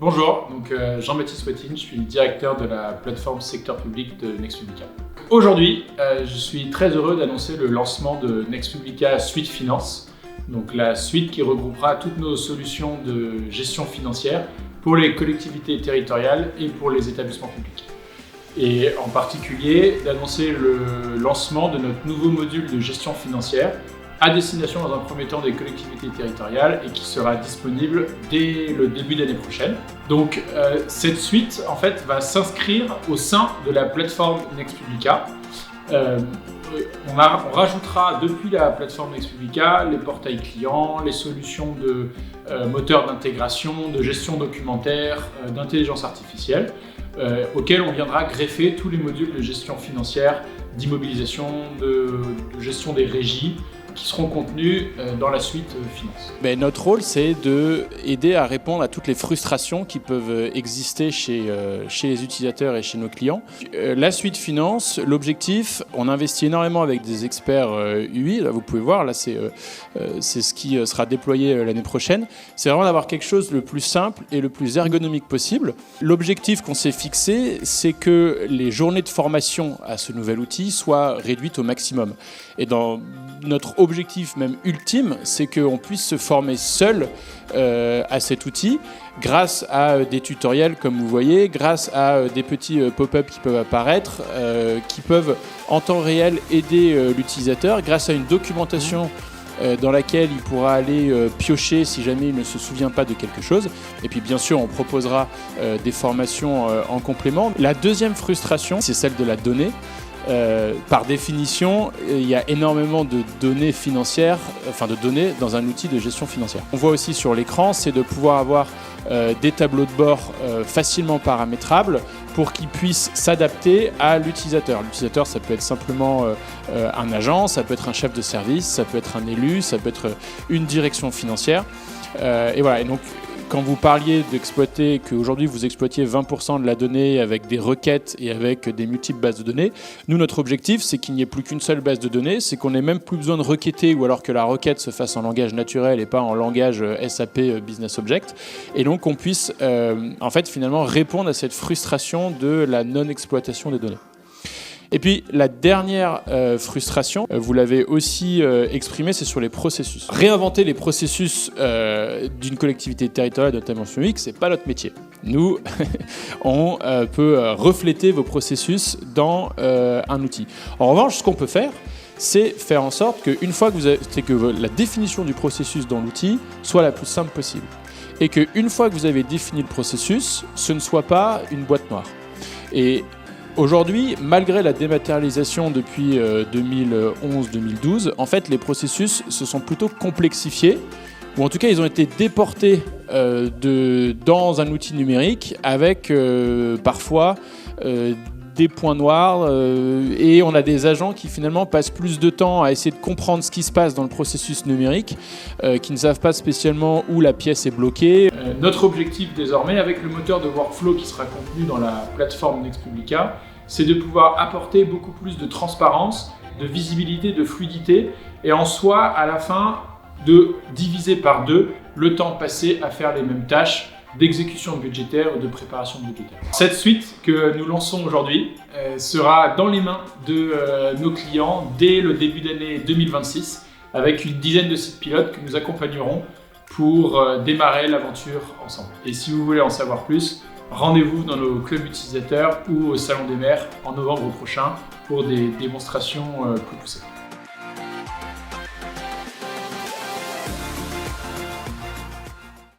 Bonjour, Jean-Baptiste Watine, je suis le directeur de la plateforme secteur public de Next Publica. Aujourd'hui, je suis très heureux d'annoncer le lancement de Next Publica Suite Finance, donc la suite qui regroupera toutes nos solutions de gestion financière pour les collectivités territoriales et pour les établissements publics. Et en particulier, d'annoncer le lancement de notre nouveau module de gestion financière à destination dans un premier temps des collectivités territoriales et qui sera disponible dès le début d'année prochaine. Donc cette suite en fait va s'inscrire au sein de la plateforme Next Publica. On rajoutera depuis la plateforme Next Publica les portails clients, les solutions de moteurs d'intégration, de gestion documentaire, d'intelligence artificielle, auxquels on viendra greffer tous les modules de gestion financière, d'immobilisation, de gestion des régies, qui seront contenus dans la suite finance. Notre rôle, c'est d'aider à répondre à toutes les frustrations qui peuvent exister chez les utilisateurs et chez nos clients. La suite finance, l'objectif, on investit énormément avec des experts UI, là, vous pouvez voir, là c'est ce qui sera déployé l'année prochaine. C'est vraiment d'avoir quelque chose le plus simple et le plus ergonomique possible. L'objectif qu'on s'est fixé, c'est que les journées de formation à ce nouvel outil soient réduites au maximum. Et dans notre objectif même ultime, c'est qu'on puisse se former seul à cet outil grâce à des tutoriels comme vous voyez, grâce à des petits pop-up qui peuvent apparaître, qui peuvent en temps réel aider l'utilisateur, grâce à une documentation dans laquelle il pourra aller piocher si jamais il ne se souvient pas de quelque chose. Et puis bien sûr, on proposera des formations en complément. La deuxième frustration, c'est celle de la donnée. Par définition, il y a énormément de données financières, de données dans un outil de gestion financière. On voit aussi sur l'écran, c'est de pouvoir avoir des tableaux de bord facilement paramétrables pour qu'ils puissent s'adapter à l'utilisateur. L'utilisateur, ça peut être simplement un agent, ça peut être un chef de service, ça peut être un élu, ça peut être une direction financière. Et voilà. Et donc, quand vous parliez d'exploiter, qu'aujourd'hui vous exploitiez 20% de la donnée avec des requêtes et avec des multiples bases de données, nous, notre objectif, c'est qu'il n'y ait plus qu'une seule base de données, c'est qu'on n'ait même plus besoin de requêter ou alors que la requête se fasse en langage naturel et pas en langage SAP Business Object. Et donc, on puisse finalement répondre à cette frustration de la non-exploitation des données. Et puis la dernière frustration, vous l'avez aussi exprimée, c'est sur les processus. Réinventer les processus d'une collectivité territoriale, notamment sur UX, c'est pas notre métier. Nous, on peut refléter vos processus dans un outil. En revanche, ce qu'on peut faire, c'est faire en sorte qu'une fois que la définition du processus dans l'outil soit la plus simple possible. Et qu'une fois que vous avez défini le processus, ce ne soit pas une boîte noire. Et aujourd'hui, malgré la dématérialisation depuis 2011-2012, en fait, les processus se sont plutôt complexifiés, ou en tout cas, ils ont été déportés dans un outil numérique avec parfois des points noirs et on a des agents qui finalement passent plus de temps à essayer de comprendre ce qui se passe dans le processus numérique, qui ne savent pas spécialement où la pièce est bloquée. Notre objectif désormais, avec le moteur de workflow qui sera contenu dans la plateforme Next Publica, c'est de pouvoir apporter beaucoup plus de transparence, de visibilité, de fluidité et en soi, à la fin, de diviser par deux le temps passé à faire les mêmes tâches d'exécution budgétaire ou de préparation budgétaire. Cette suite que nous lançons aujourd'hui sera dans les mains de nos clients dès le début d'année 2026 avec une dizaine de sites pilotes que nous accompagnerons pour démarrer l'aventure ensemble. Et si vous voulez en savoir plus, rendez-vous dans nos clubs utilisateurs ou au Salon des Maires en novembre prochain pour des démonstrations plus poussées.